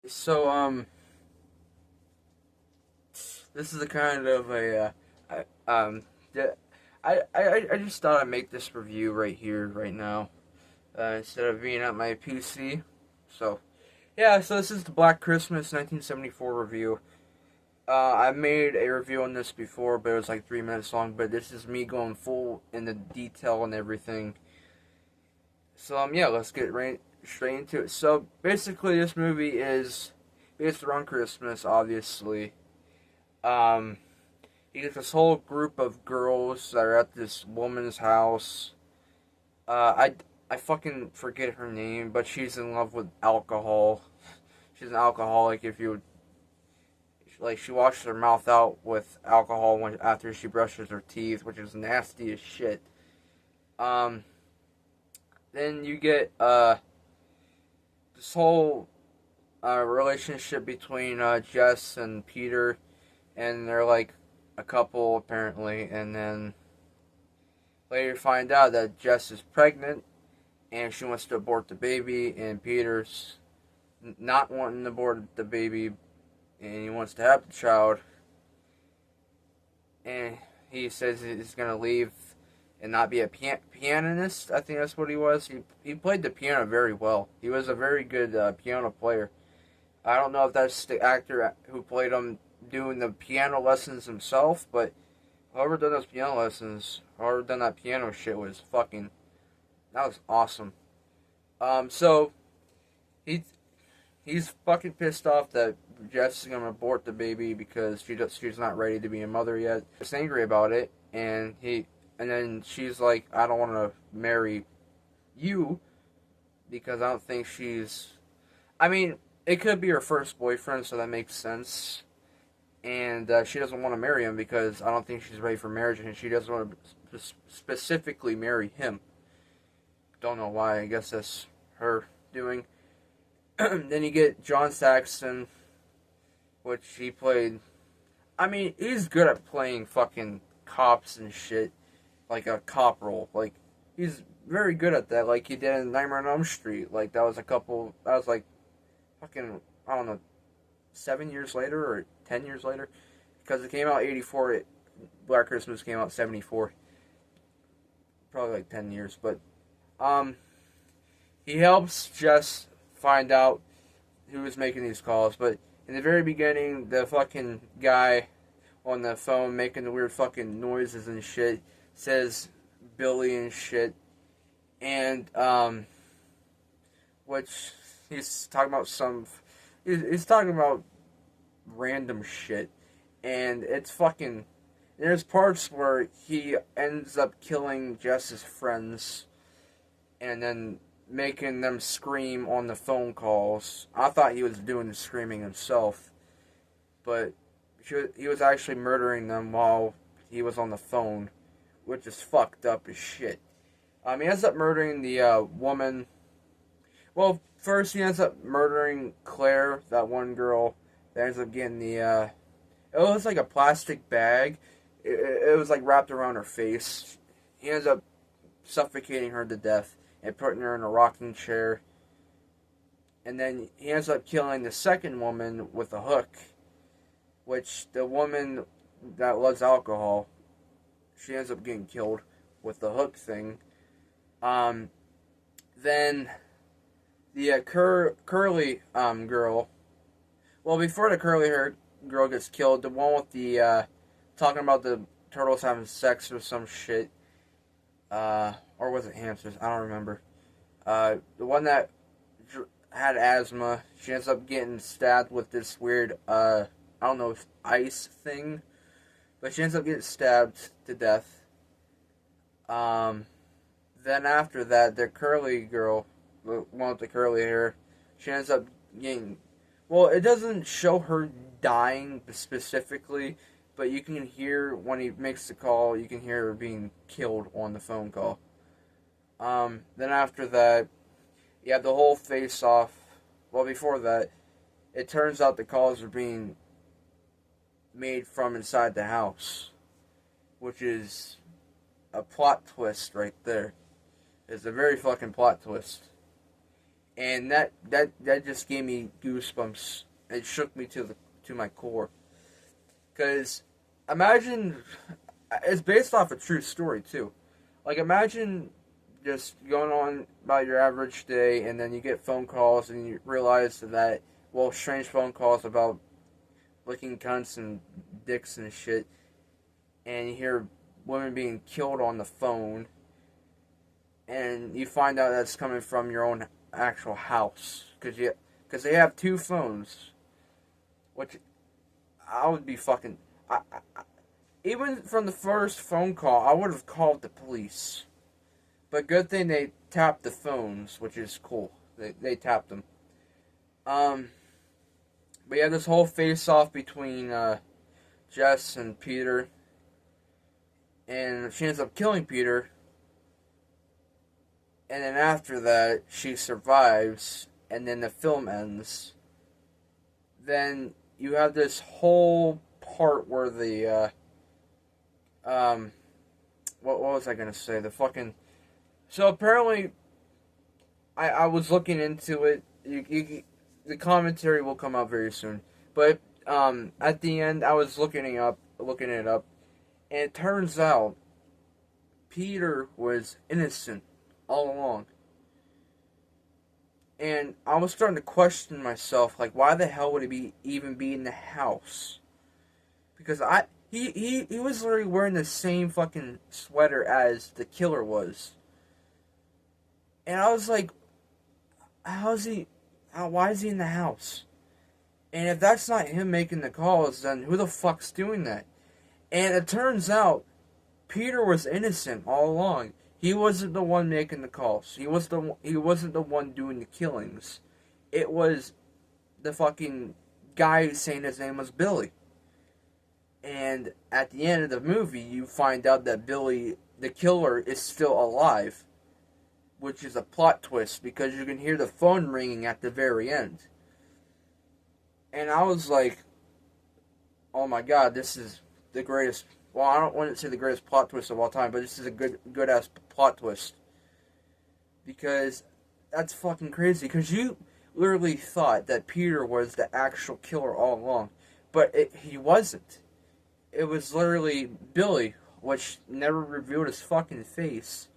So, this is a kind of a, yeah, I just thought I'd make this review right here, right now, instead of being at my PC. So, yeah, so this is the Black Christmas 1974 review. I made a review on this before, but it was like 3 minutes long, but this is me going full in the detail and everything. So, yeah, let's get right straight into it. So, basically, this movie is based around Christmas, obviously. Um, you get this whole group of girls that are at this woman's house. I fucking forget her name, but she's in love with alcohol. She's an alcoholic. If you would, like, she washes her mouth out with alcohol when after she brushes her teeth, which is nasty as shit. Um, then you get this whole relationship between Jess and Peter, and they're like a couple apparently, and then later find out that Jess is pregnant and she wants to abort the baby, and Peter's not wanting to abort the baby and he wants to have the child. And he says he's going to leave and not be a pianist. I think that's what he was. He played the piano very well. He was a very good piano player. I don't know if that's the actor who played him doing the piano lessons himself, but whoever done those piano lessons, whoever done that piano shit was fucking, that was awesome. So he he's fucking pissed off that Jess is gonna abort the baby because she's not ready to be a mother yet. He's angry about it, and then she's like, I don't want to marry you because I don't think she's. I mean, it could be her first boyfriend, so that makes sense. And she doesn't want to marry him because I don't think she's ready for marriage, and she doesn't want to specifically marry him. Don't know why. I guess that's her doing. Then you get John Saxon, which he played. I mean, he's good at playing fucking cops and shit, like a cop role. Like, he's very good at that. Like he did in Nightmare on Elm Street. Like that was a couple. That was like fucking, I don't know, 7 years later or 10 years later, because it came out '84. Black Christmas came out '74. Probably like 10 years, but um, he helps Jess find out who was making these calls. But in the very beginning, the fucking guy on the phone making the weird fucking noises and shit says Billy and shit, and which he's talking about some. He's talking about random shit, and it's fucking. There's parts where he ends up killing Jess's friends, and then making them scream on the phone calls. I thought he was doing the screaming himself, but he was actually murdering them while he was on the phone, which is fucked up as shit. He ends up murdering the woman. Well, first he ends up murdering Claire, that one girl that ends up getting the. It was like a plastic bag. It was like wrapped around her face. He ends up suffocating her to death and putting her in a rocking chair. And then he ends up killing the second woman with a hook, which the woman that loves alcohol, she ends up getting killed with the hook thing. Then the curly girl. Well, before the curly hair girl gets killed, the one with the talking about the turtles having sex or some shit, or was it hamsters? I don't remember. The one that had asthma, she ends up getting stabbed with this weird, I don't know, ice thing, but she ends up getting stabbed to death. Then after that, the curly girl, the one with the curly hair, she ends up getting. Well, it doesn't show her dying specifically, but you can hear when he makes the call, you can hear her being killed on the phone call. Then after that, you have the whole face off. Well, before that, it turns out the calls are being made from inside the house, which is a plot twist right there. It's a very fucking plot twist. and that just gave me goosebumps. It shook me to my core. Because imagine, it's based off a true story too. Like imagine just going on about your average day, and then you get phone calls, and you realize that, well, strange phone calls about licking cunts and dicks and shit, and you hear women being killed on the phone, and you find out that's coming from your own actual house, because they have two phones, which I would be fucking. Even from the first phone call, I would have called the police. But good thing they tapped the phones, which is cool. They tapped them. But yeah, this whole face-off between Jess and Peter, and she ends up killing Peter. And then after that, she survives, and then the film ends. Then you have this whole part where the what was I gonna say? The fucking, so apparently I was looking into it. The commentary will come out very soon. But at the end, I was looking it up, and it turns out Peter was innocent all along. And I was starting to question myself, like, why the hell would he even be in the house? Because he was literally wearing the same fucking sweater as the killer was. And I was like, why is he in the house? And if that's not him making the calls, then who the fuck's doing that? And it turns out Peter was innocent all along. He wasn't the one making the calls. He wasn't the one doing the killings. It was the fucking guy saying his name was Billy. And at the end of the movie, you find out that Billy, the killer, is still alive, which is a plot twist because you can hear the phone ringing at the very end. And I was like, oh my god, this is the greatest. Well, I don't want to say the greatest plot twist of all time, but this is a good ass plot twist. Because that's fucking crazy. Because you literally thought that Peter was the actual killer all along. But he wasn't. It was literally Billy, which never revealed his fucking face.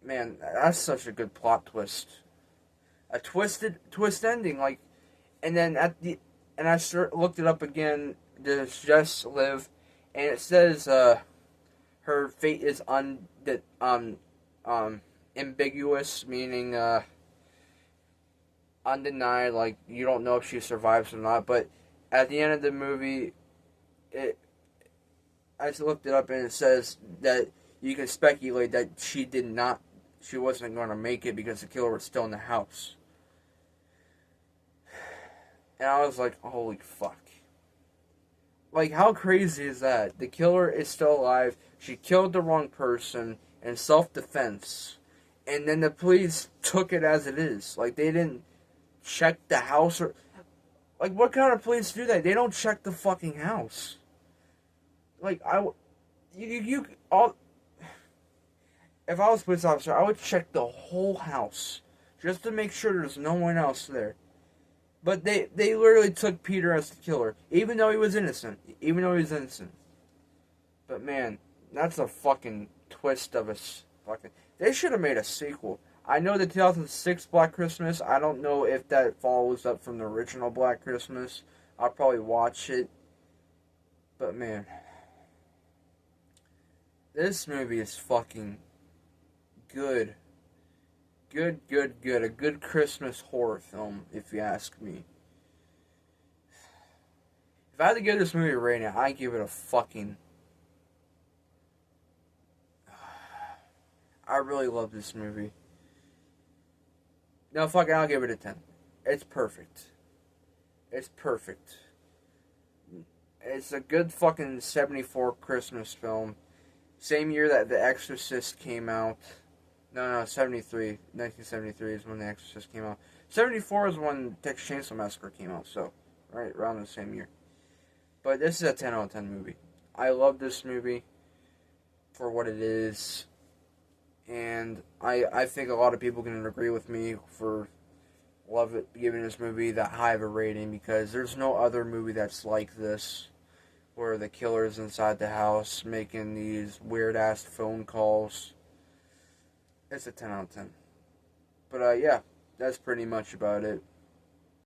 Man, that's such a good plot twist. A twist ending, like, and then looked it up again. Does Jess live? And it says her fate is ambiguous, meaning undenied. Like you don't know if she survives or not. But at the end of the movie, I just looked it up and it says that you can speculate that she wasn't going to make it because the killer was still in the house. And I was like, holy fuck. Like, how crazy is that? The killer is still alive. She killed the wrong person in self-defense. And then the police took it as it is. Like, they didn't check the house or... Like, what kind of police do that? They don't check the fucking house. Like, if I was a police officer, I would check the whole house. Just to make sure there's no one else there. But they literally took Peter as the killer. Even though he was innocent. But man, that's a fucking twist of a fucking... They should have made a sequel. I know the 2006 Black Christmas. I don't know if that follows up from the original Black Christmas. I'll probably watch it. But man... This movie is fucking good. Good. A good Christmas horror film, if you ask me. If I had to give this movie a rating, I'd give it a fucking... I really love this movie. No, fuck it, I'll give it a 10. It's perfect. It's a good fucking 74 Christmas film. Same year that The Exorcist came out. No, 73. 1973 is when The Exorcist came out. 74 is when Texas Chainsaw Massacre came out, so, right around the same year. But this is a 10 out of 10 movie. I love this movie for what it is. and I think a lot of people can agree with me for giving this movie that high of a rating, because there's no other movie that's like this, where the killer's inside the house making these weird ass phone calls. It's a 10 out of 10. But yeah, that's pretty much about it.